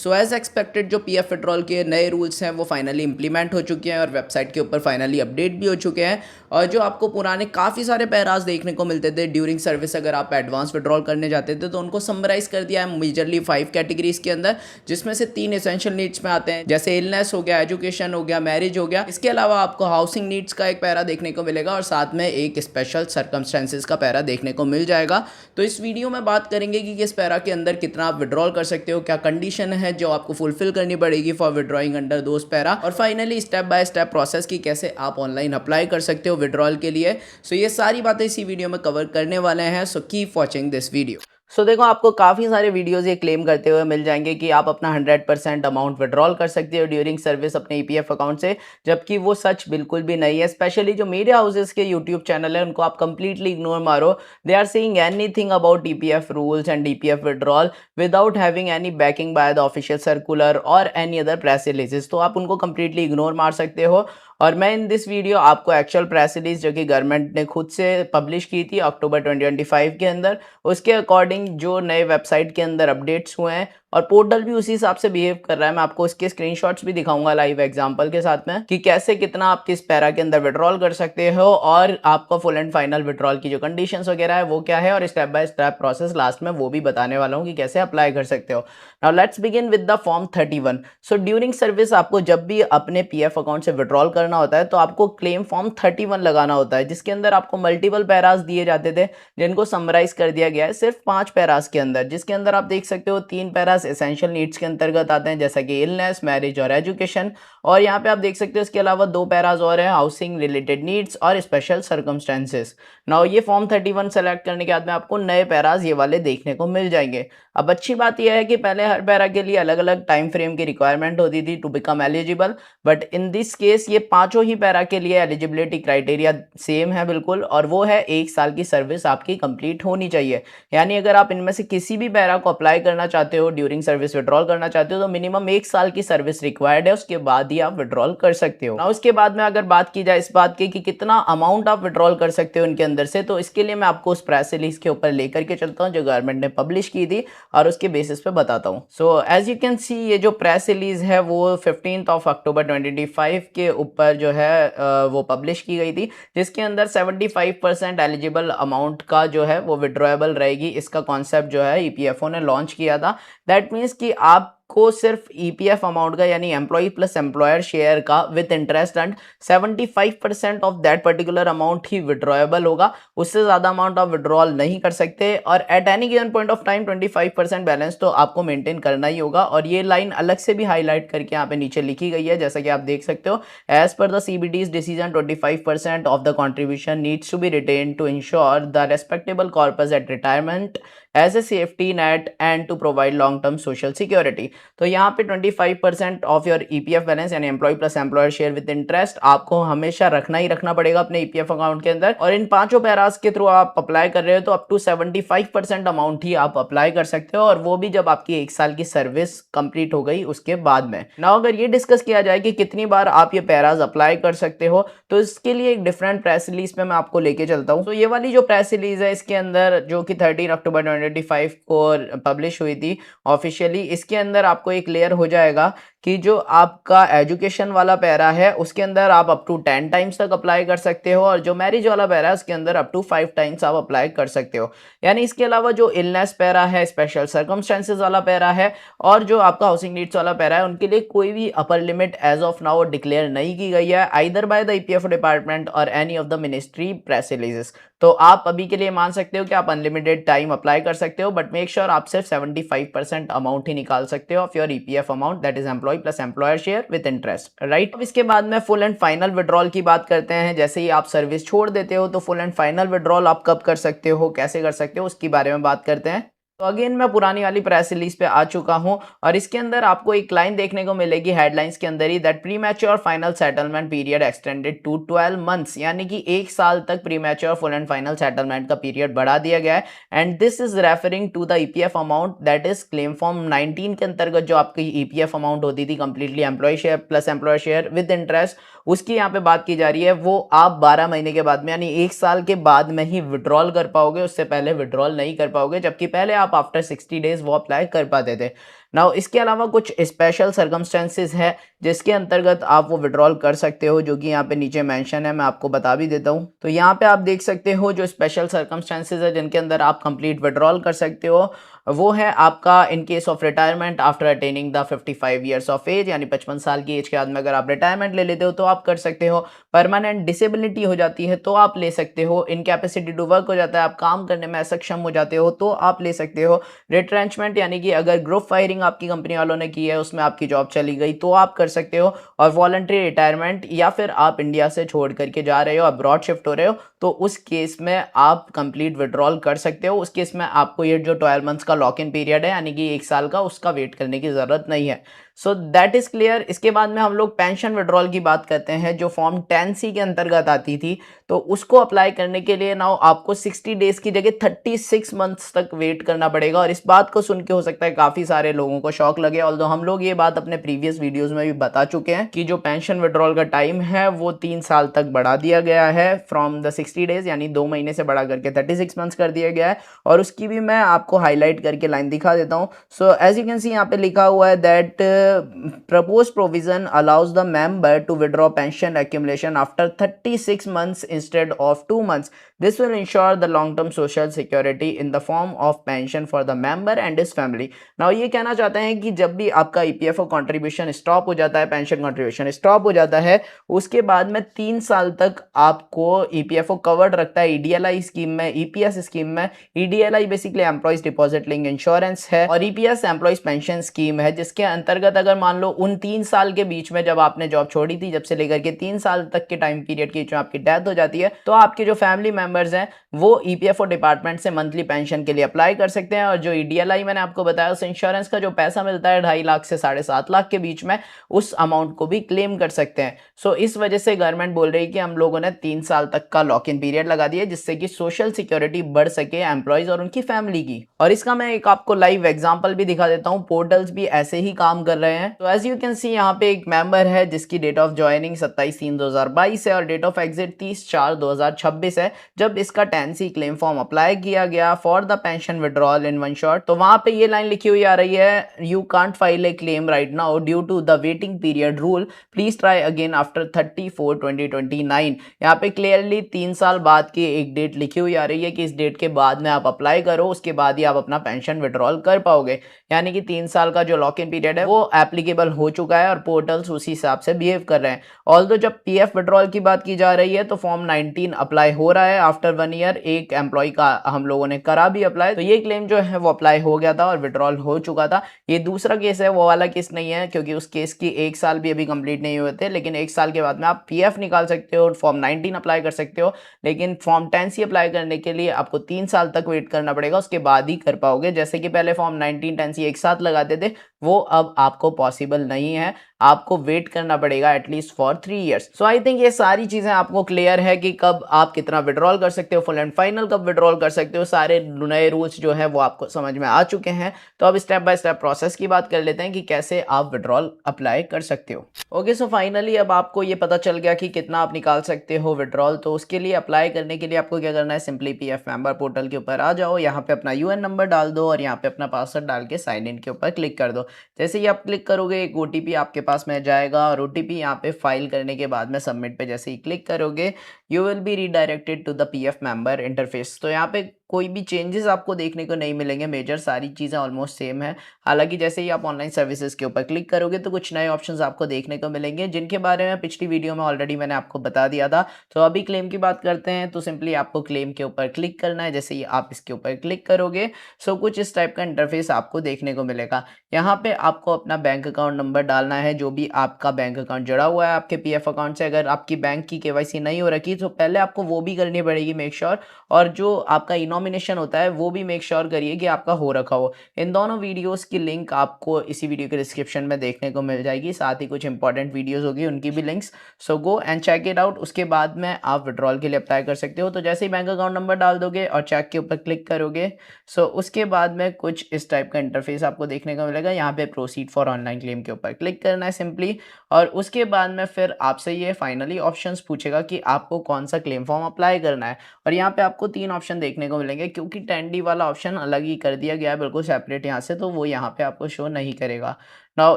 So as expected जो PF withdrawal के नए रूल्स हैं वो फाइनली इंप्लीमेंट हो चुके हैं और वेबसाइट के ऊपर फाइनली अपडेट भी हो चुके हैं। और जो आपको पुराने काफ़ी सारे पैराज देखने को मिलते थे ड्यूरिंग सर्विस, अगर आप एडवांस विड्रॉल करने जाते थे तो उनको समराइज़ कर दिया है मेजरली 5 कैटेगरीज के अंदर, जिसमें से 3 एसेंशियल नीड्स में आते हैं, जैसे इलनेस हो गया, एजुकेशन हो गया, मैरिज हो गया। इसके अलावा आपको हाउसिंग नीड्स का एक पैरा देखने को मिलेगा और साथ में एक स्पेशल सर्कमस्टेंसेज का पैरा देखने को मिल जाएगा। तो इस वीडियो में बात करेंगे कि किस पैरा के अंदर कितना आप विड्रॉल कर सकते हो, क्या कंडीशन है जो आपको फुलफिल करनी पड़ेगी for withdrawing under those para, और finally step by step process की कैसे आप ऑनलाइन अप्लाई कर सकते हो विड्रॉल के लिए। सो ये सारी बातें इसी वीडियो में कवर करने वाले हैं। So keep watching this video. देखो, आपको काफ़ी सारे वीडियोस ये क्लेम करते हुए मिल जाएंगे कि आप अपना 100% अमाउंट विड्रॉल कर सकते हो ड्यूरिंग सर्विस अपने ईपीएफ अकाउंट से, जबकि वो सच बिल्कुल भी नहीं है। स्पेशली जो मीडिया हाउसेस के यूट्यूब चैनल है उनको आप कंप्लीटली इग्नोर मारो। They are saying anything about EPF rules and EPF withdrawal without having any backing by the official circular और एनी अदर प्रेस रिलीजेस। तो आप उनको कंप्लीटली इग्नोर मार सकते हो। और मैं इन दिस वीडियो आपको एक्चुअल प्रेस रिलीज जो कि गवर्नमेंट ने खुद से पब्लिश की थी अक्टूबर 2025 के अंदर, उसके अकॉर्डिंग जो नए वेबसाइट के अंदर अपडेट्स हुए हैं और पोर्टल भी उसी हिसाब से बिहेव कर रहा है। मैं आपको इसके स्क्रीनशॉट्स भी दिखाऊंगा लाइव एग्जांपल के साथ में कि कैसे कितना आप किस पैरा के अंदर विड्रॉल कर सकते हो और आपका फुल एंड फाइनल विड्रॉल की जो कंडीशंस वगैरह है वो क्या है, और step by step process last में वो भी बताने वाला हूँ कि कैसे अप्लाई कर सकते हो। Now let's begin with the form 31। So during service आपको जब भी अपने पीएफ अकाउंट से विड्रॉल करना होता है तो आपको क्लेम फॉर्म 31 लगाना होता है, जिसके अंदर आपको मल्टीपल पैरास दिए जाते थे जिनको समराइज कर दिया गया है सिर्फ 5 पैरास के अंदर, जिसके अंदर आप देख सकते हो 3 पैरास एसेंशियल नीड्स के अंतर्गत आते हैं जैसा कि इलनेस, मैरिज और एजुकेशन, और यहाँ पे आप देख सकते हो इसके अलावा 2 पैरास और हैं हाउसिंग रिलेटेड नीड्स और स्पेशल सर्कमस्टेंसेस। नाउ ये फॉर्म 31 सेलेक्ट करने के बाद में आपको नए पैरास ये वाले देखने को मिल जाएंगे। अब अच्छी बात यह है कि पहले हर पैरा के लिए अलग अलग टाइम फ्रेम की रिक्वायरमेंट होती थी to become eligible, but in this case ये पांचों ही पैरा के लिए एलिजिबिलिटी क्राइटेरिया सेम है बिल्कुल, और वो है 1 साल की सर्विस आपकी कंप्लीट होनी चाहिए। यानी अगर आप इनमें से किसी भी पैरा को अप्लाई करना चाहते हो, ड्यूरिंग सर्विस विड्रॉल करना चाहते हो, तो मिनिमम 1 साल की सर्विस रिक्वायर्ड है, उसके बाद ही आप विड्रॉल कर सकते हो। उसके बाद में अगर बात की जाए इस बात की कि कितना अमाउंट आप विड्रॉल कर सकते हो इनके अंदर से, तो इसके लिए मैं आपको उस प्रेस रिलीज के ऊपर लेकर के चलता हूँ जो गवर्नमेंट ने पब्लिश की थी और उसके बेसिस पे बताता हूँ। So as you can see ये जो प्रेस रिलीज है वो 15 अक्टूबर 2025 के ऊपर जो है वो पब्लिश की गई थी, जिसके अंदर 75% एलिजिबल अमाउंट का जो है वो विड्रॉएबल रहेगी। इसका कॉन्सेप्ट जो है ईपीएफओ ने लॉन्च किया था। दैट मीन्स कि आप को सिर्फ ईपीएफ अमाउंट का यानी एम्प्लॉय प्लस एम्प्लॉयर शेयर का with interest and 75% of that particular amount he withdrawable होगा। उससे ज्यादा अमाउंट आप विड्रॉल नहीं कर सकते, और at any given point of time 25% balance तो आपको मेंटेन करना ही होगा। और ये लाइन अलग से भी हाईलाइट करके यहाँ पे नीचे लिखी गई है, जैसा कि आप देख सकते हो, as per the CBT's decision 25% of the contribution needs to be retained to ensure the respectable corpus at retirement age a safety net and to provide long term social security. तो यहाँ पे 25% ऑफ योर ईपीएफ बैलेंस यानी employee plus employer share with interest आपको हमेशा रखना ही रखना पड़ेगा अपने ईपीएफ अकाउंट के अंदर। और इन पांचों पैरास के थ्रू आप अप्लाई कर रहे हो तो अप टू 75% अमाउंट ही आप अप्लाई कर सकते हो, और वो भी जब आपकी 1 साल की सर्विस कंप्लीट हो गई उसके बाद में। नाउ अगर ये डिस्कस किया जाए कि कितनी बार आप ये पैरास अप्लाई कर सकते हो, तो इसके लिए एक डिफरेंट प्रेस रिलीज पे मैं आपको लेके चलता हूँ। तो ये वाली जो प्रेस रिलीज है इसके अंदर जो कि 13 अक्टूबर 2025 को पब्लिश हुई थी ऑफिशियली, इसके अंदर आपको एक क्लियर हो जाएगा कि जो आपका एजुकेशन वाला पैरा है उसके अंदर आप अप टू 10 टाइम्स तक अप्लाई कर सकते हो, और जो मैरिज वाला पैरा है उसके अंदर अप टू 5 टाइम्स आप अप्लाई कर सकते हो। यानी इसके अलावा जो इलनेस पैरा है, स्पेशल सर्कमस्टेंसेस वाला पैरा है और जो आपका हाउसिंग नीड्स वाला पैरा है, उनके लिए कोई भी upper limit as of now declare नहीं की गई है either by the EPF department और any of the ministry press releases. तो आप अभी के लिए मान सकते हो कि आप अनलिमिटेड टाइम अप्लाई कर सकते हो, बट मेक श्योर आप सिर्फ 75% अमाउंट ही निकाल सकते हो of your EPF amount, that is employee plus employer share with interest, right. अब इसके बाद में फुल एंड फाइनल विड्रॉल की बात करते हैं। जैसे ही आप सर्विस छोड़ देते हो तो फुल एंड फाइनल विड्रॉल आप कब कर सकते हो, कैसे कर सकते हो, उसके बारे में बात करते हैं। तो अगेन मैं पुरानी वाली प्रेस रिलीज पे आ चुका हूं और इसके अंदर आपको एक लाइन देखने को मिलेगी हेडलाइंस के अंदर ही, that premature final settlement period extended to 12 months, यानी कि 1 साल तक premature full and final settlement का पीरियड बढ़ा दिया गया है। And this is referring to the EPF amount that is claim form 19 के अंतर्गत जो आपकी ईपीएफ अमाउंट होती थी completely employ share plus employer share with interest, उसकी यहाँ पे बात की जा रही है, वो आप 12 महीने के बाद में यानी 1 साल के बाद में ही विड्रॉल कर पाओगे, उससे पहले विड्रॉल नहीं कर पाओगे, जबकि पहले आप आफ्टर 60 डेज वो अप्लाई कर पाते थे। नाउ इसके अलावा कुछ स्पेशल सर्कमस्टेंसेस है जिसके अंतर्गत आप वो विड्रॉल कर सकते हो, जो कि यहाँ पे नीचे मेंशन है, मैं आपको बता भी देता हूँ। तो यहाँ पे आप देख सकते हो जो स्पेशल सर्कमस्टेंसेस है जिनके अंदर आप कंप्लीट विड्रॉल कर सकते हो, वो है आपका in case of retirement after attaining the 55 years of age, यानी 55 साल की एज के बाद में अगर आप रिटायरमेंट ले लेते हो तो आप कर सकते हो। परमानेंट डिसेबिलिटी हो जाती है तो आप ले सकते हो। इनकैपेसिटी टू वर्क हो जाता है, आप काम करने में असक्षम हो जाते हो तो आप ले सकते हो। रिट्रेंचमेंट यानी कि अगर ग्रुप फायरिंग आपकी कंपनी वालों ने की है, उसमें आपकी जॉब चली गई तो आप कर सकते हो। और वॉलंटरी रिटायरमेंट, या फिर आप इंडिया से छोड़ करके जा रहे हो, अब्रॉड शिफ्ट हो रहे हो, तो उस केस में आप कंप्लीट विड्रॉल कर सकते हो। उस केस में आपको ये जो 12 मंथ्स का लॉक इन पीरियड है यानी कि 1 साल का, उसका वेट करने की जरूरत नहीं है। So that is clear. इसके बाद में हम लोग पेंशन विड्रॉल की बात करते हैं जो फॉर्म 10C के अंतर्गत आती थी। तो उसको अप्लाई करने के लिए नाउ आपको 60 डेज की जगह 36 मंथ्स तक वेट करना पड़ेगा। और इस बात को सुन के हो सकता है काफी सारे लोगों को शॉक लगे, ऑल्दो हम लोग ये बात अपने प्रीवियस वीडियोस में भी बता चुके हैं कि जो पेंशन विड्रॉल का टाइम है वो 3 साल तक बढ़ा दिया गया है, फ्रॉम द 60 डेज यानी 2 महीने से बढ़ा करके 36 मंथ्स कर दिया गया है। और उसकी भी मैं आपको हाईलाइट करके लाइन दिखा देता हूँ। So as you can see यहाँ पे लिखा हुआ है that proposed provision allows the member to withdraw pension accumulation after 36 months instead of 2 months. This will ensure the long-term social security in the form of pension for the member and his family. Now ये कहना चाहते हैं कि जब भी आपका EPFO contribution stop हो जाता है, पेंशन कंट्रीब्यूशन स्टॉप हो जाता है, उसके बाद में 3 साल तक आपको ईपीएफओ कवर्ड रखता है ईडीएलआई स्कीम में, ईपीएस स्कीम में। EDLI basically employees deposit linked insurance है और ईपीएस एम्प्लॉइज पेंशन स्कीम है, जिसके अंतर्गत अगर मान लो उन 3 साल के बीच में जब आपने जॉब छोड़ी थी, जब से लेकर के 3 साल तक के टाइम पीरियड की जो आपकी डेथ हो जाती है, तो आपके जो फैमिली मेंबर्स हैं वो ईपीएफओ डिपार्टमेंट से मंथली पेंशन के लिए अप्लाई कर सकते हैं। और जो ईडीएलआई मैंने आपको बताया, उस इंश्योरेंस का जो पैसा मिलता है 2.5 लाख से 7.5 लाख के बीच में, उस अमाउंट को भी क्लेम कर सकते हैं। सो इस वजह से गवर्नमेंट बोल रही है कि हम लोगों ने 3 साल तक का लॉक इन पीरियड लगा दिया, जिससे कि सोशल सिक्योरिटी बढ़ सके एम्प्लॉइज और उनकी फैमिली की। और इसका मैं एक आपको लाइव एग्जांपल भी दिखा देता हूं, पोर्टल्स भी ऐसे ही काम कर रहे हैं। तो एज यू कैन सी यहाँ पे एक मेंबर है जिसकी डेट ऑफ ज्वाइनिंग 27/3/2022 है और डेट ऑफ एग्जिट 30/4/2026 है, जब इसका 10C क्लेम फॉर्म अप्लाई किया गया for the pension withdrawal in one shot. तो वहां पे ये लाइन लिखी हुई आ रही है, you can't file a claim right now due to the waiting period rule, please try again after 30/4/2029। यहाँ पे क्लियरली 3 साल बाद की एक डेट लिखी हुई आ रही है कि इस डेट के बाद में आप अप्लाई करो, उसके बाद ही आप अपना पेंशन विड्रॉल कर पाओगे। यानी कि 3 साल का जो लॉक इन पीरियड है वो एप्लीकेबल हो चुका है और पोर्टल्स उसी हिसाब से बिहेव कर रहे हैं। ऑल्दो जब पीएफ विड्रॉल की बात की जा रही है तो फॉर्म 19 अप्लाई हो रहा है आफ्टर 1 ईयर। एक एम्प्लॉय का हम लोगों ने करा भी अप्लाई, तो ये क्लेम जो है वो अप्लाई हो गया था और विड्रॉल हो चुका था। ये दूसरा केस है, वो वाला केस नहीं है, क्योंकि उस केस की 1 साल भी अभी कंप्लीट नहीं हुए थे। लेकिन 1 साल के बाद में आप पीएफ निकाल सकते हो, फॉर्म 19 अप्लाई कर सकते हो, लेकिन फॉर्म 10C अप्लाई करने के लिए आपको 3 साल तक वेट करना पड़ेगा, उसके बाद ही कर पाओगे। जैसे कि पहले फॉर्म 19 10C एक साथ लगाते थे, वो अब आपको पॉसिबल नहीं है, आपको वेट करना पड़ेगा at least for 3 years. So I think ये सारी चीजें आपको क्लियर है कि कब आप कितना विड्रॉल कर सकते हो, फुल एंड फाइनल कब विड्रॉल कर सकते हो। सारे नए रूल्स जो है वो आपको समझ में आ चुके हैं। तो अब स्टेप बाय स्टेप प्रोसेस की बात कर लेते हैं कि कैसे आप विड्रॉल अप्लाई कर सकते हो। ओके, सो फाइनली अब आपको ये पता चल गया कि कितना आप निकाल सकते हो विड्रॉल। तो उसके लिए अप्लाई करने के लिए आपको क्या करना है, सिंपली पीएफ मेंबर पोर्टल के ऊपर आ जाओ, यहाँ पे अपना यूएन नंबर डाल दो और यहाँ पे अपना पासवर्ड डाल के साइन इन के ऊपर क्लिक कर दो। जैसे ही आप क्लिक करोगे एक ओटीपी आपके पास में जाएगा और ओटीपी यहाँ पे फाइल करने के बाद में सबमिट पे जैसे ही क्लिक करोगे, you will be redirected to the PF member interface. तो यहाँ पे कोई भी चेंजेस आपको देखने को नहीं मिलेंगे, मेजर सारी चीज़ें ऑलमोस्ट सेम है। हालांकि जैसे ही आप ऑनलाइन सर्विसेज के ऊपर क्लिक करोगे तो कुछ नए ऑप्शंस आपको देखने को मिलेंगे, जिनके बारे में पिछली वीडियो में ऑलरेडी मैंने आपको बता दिया था। तो अभी क्लेम की बात करते हैं। तो सिंपली आपको क्लेम के ऊपर क्लिक करना है। जैसे ही आप इसके ऊपर क्लिक करोगे सो कुछ इस टाइप का इंटरफेस आपको देखने को मिलेगा। यहाँ पे आपको अपना बैंक अकाउंट नंबर डालना है, जो भी आपका बैंक अकाउंट जुड़ा हुआ है आपके पीएफ अकाउंट से। अगर आपकी बैंक की केवाईसी नहीं हो रखी तो पहले आपको वो भी करनी पड़ेगी मेक श्योर। और जो आपका इनॉमिनी इनॉमिनेशन होता है वो भी मेक श्योर करिए कि आपका हो रखा हो। इन दोनों वीडियोस की लिंक आपको इसी वीडियो के डिस्क्रिप्शन में देखने को मिल जाएगी, साथ ही कुछ इंपॉर्टेंट वीडियोस होगी उनकी भी links. So go and check it out. उसके बाद में आप विड्रॉल के लिए अप्लाई कर सकते हो। तो जैसे ही बैंक अकाउंट नंबर डाल दोगे और चेक के ऊपर क्लिक करोगे, सो उसके बाद में कुछ इस टाइप का इंटरफेस आपको देखने को मिलेगा। यहाँ पे प्रोसीड फॉर ऑनलाइन क्लेम के ऊपर क्लिक करना है सिंपली, और उसके बाद में फिर आपसे ये फाइनली ऑप्शंस पूछेगा कि आपको कौन सा क्लेम फॉर्म अप्लाई करना है। और यहाँ पे आपको 3 ऑप्शन देखने को मिलेंगे, क्योंकि 10D वाला ऑप्शन अलग ही कर दिया गया है बिल्कुल सेपरेट यहाँ से, तो वो यहाँ पे आपको शो नहीं करेगा। नाउ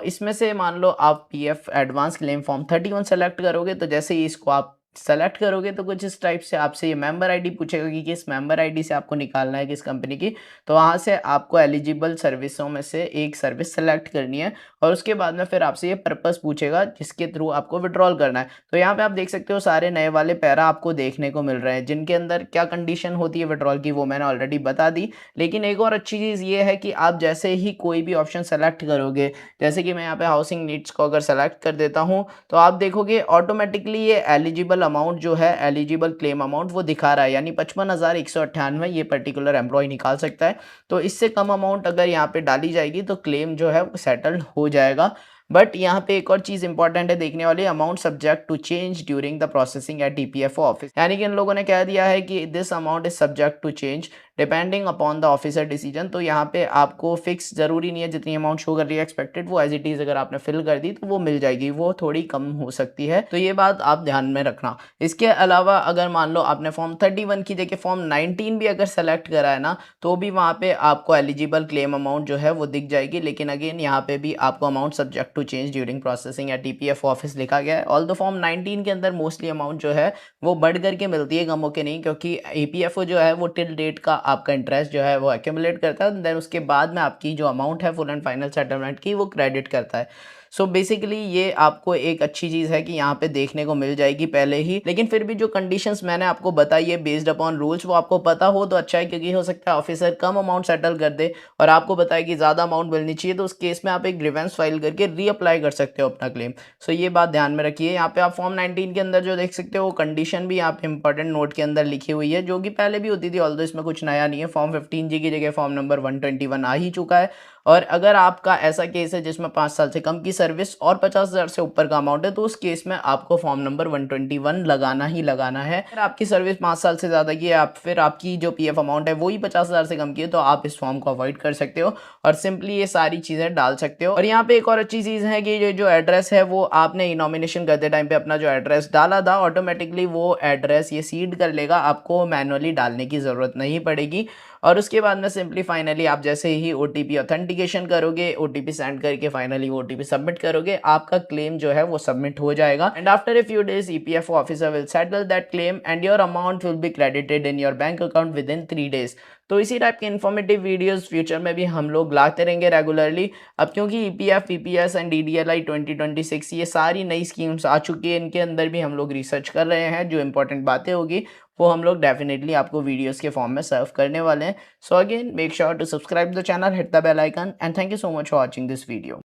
इसमें से मान लो आप PF advance claim form 31 select करोगे, तो जैसे ही इसको आप सेलेक्ट करोगे तो कुछ इस टाइप से आपसे ये मेंबर आईडी पूछेगा कि किस मेंबर आईडी से आपको निकालना है, किस कंपनी की। तो वहाँ से आपको एलिजिबल सर्विसों में से एक सर्विस सेलेक्ट करनी है, और उसके बाद में फिर आपसे ये पर्पस पूछेगा जिसके थ्रू आपको विड्रॉल करना है। तो यहाँ पे आप देख सकते हो सारे नए वाले पैरा आपको देखने को मिल रहे हैं, जिनके अंदर क्या कंडीशन होती है विड्रॉल की वो मैंने ऑलरेडी बता दी। लेकिन एक और अच्छी चीज़ ये है कि आप जैसे ही कोई भी ऑप्शन सेलेक्ट करोगे, जैसे कि मैं यहाँ पे हाउसिंग नीड्स को अगर सेलेक्ट कर देता हूँ, तो आप देखोगे ऑटोमेटिकली ये एलिजिबल अमाउंट जो है, एलिजिबल क्लेम अमाउंट वो दिखा रहा है, यानी 55,198 ये पर्टिकुलर एम्प्लॉय निकाल सकता है। तो इससे कम अमाउंट अगर यहाँ पे डाली जाएगी तो क्लेम जो है वो सेटल्ड हो जाएगा। बट यहाँ पे एक और चीज़ इंपॉर्टेंट है देखने वाली, amount subject to change during the processing at EPFO office. यानी कि इन लोगों ने कह दिया है कि this amount is subject to change depending upon the officer decision. तो यहाँ पे आपको फिक्स जरूरी नहीं है, जितनी अमाउंट शो कर रही है एक्सपेक्टेड वो एज इट इज अगर आपने फिल कर दी तो वो मिल जाएगी, वो थोड़ी कम हो सकती है। तो ये बात आप ध्यान में रखना। इसके अलावा अगर मान लो आपने फॉर्म 31 की जगह फॉर्म 19 भी अगर सेलेक्ट करा है ना, तो भी वहाँ पे आपको एलिजिबल क्लेम अमाउंट जो है वो दिख जाएगी। लेकिन अगेन यहाँ पे भी आपको amount subject to change during processing at EPFO office लिखा गया है। ऑल्दो फॉर्म 19 के अंदर मोस्टली अमाउंट जो है वो बढ़ करके मिलती है, कम होके नहीं, क्योंकि ईपीएफओ जो है वो टिल डेट का आपका इंटरेस्ट जो है वो एक्यूमुलेट करता है, देन उसके बाद में आपकी जो अमाउंट है फुल एंड फाइनल सेटलमेंट की वो क्रेडिट करता है। सो बेसिकली ये आपको एक अच्छी चीज़ है कि यहाँ पे देखने को मिल जाएगी पहले ही। लेकिन फिर भी जो कंडीशंस मैंने आपको बताई है बेस्ड अपॉन रूल्स, वो आपको पता हो तो अच्छा है, क्योंकि हो सकता है ऑफिसर कम अमाउंट सेटल कर दे और आपको बताए कि ज़्यादा अमाउंट मिलनी चाहिए, तो उस केस में आप एक ग्रीवेंस फाइल करके रीअप्लाई कर सकते हो अपना क्लेम। सो ये बात ध्यान में रखिए। यहाँ पे आप फॉर्म 19 के अंदर जो देख सकते हो वो कंडीशन भी यहाँ पे इंपॉर्टेंट नोट के अंदर लिखी हुई है, जो कि पहले भी होती थी, ऑल्दो इसमें कुछ नया नहीं है। फॉर्म 15G की जगह फॉर्म नंबर 121 आ ही चुका है। और अगर आपका ऐसा केस है जिसमें 5 साल से कम की सर्विस और 50,000 से ऊपर का अमाउंट है, तो उस केस में आपको फॉर्म नंबर 121 लगाना ही लगाना है। अगर आपकी सर्विस 5 साल से ज़्यादा की है, आप फिर आपकी जो पीएफ अमाउंट है वही 50,000 से कम की है, तो आप इस फॉर्म को अवॉइड कर सकते हो और सिंपली ये सारी चीज़ें डाल सकते हो। और यहाँ पे एक और अच्छी चीज़ है कि ये जो एड्रेस है वो आपने नॉमिनेशन करते टाइम पे अपना जो एड्रेस डाला था, ऑटोमेटिकली वो एड्रेस ये सीड कर लेगा, आपको मैनुअली डालने की ज़रूरत नहीं पड़ेगी। और उसके बाद में सिंपली फाइनली आप जैसे ही ओटीपी ऑथेंटिकेशन करोगे, ओटीपी सेंड करके फाइनली ओटीपी सबमिट करोगे, आपका क्लेम जो है वो सबमिट हो जाएगा। And after a few days EPFO officer will settle that claim and your amount will be credited in your bank account with in 3 days. तो इसी टाइप के इन्फॉर्मेटिव वीडियोस फ्यूचर में भी हम लोग लाते रहेंगे रेगुलरली। अब क्योंकि ईपीएफ, पीपीएस एंड डीडीएलआई 2026 ये सारी नई स्कीम्स आ चुकी है, इनके अंदर भी हम लोग रिसर्च कर रहे हैं। जो इंपॉर्टेंट बातें होगी वो हम लोग डेफिनेटली आपको वीडियोस के फॉर्म में सर्व करने वाले हैं। So again make sure to subscribe the channel, hit the bell icon and thank you so much for watching this video.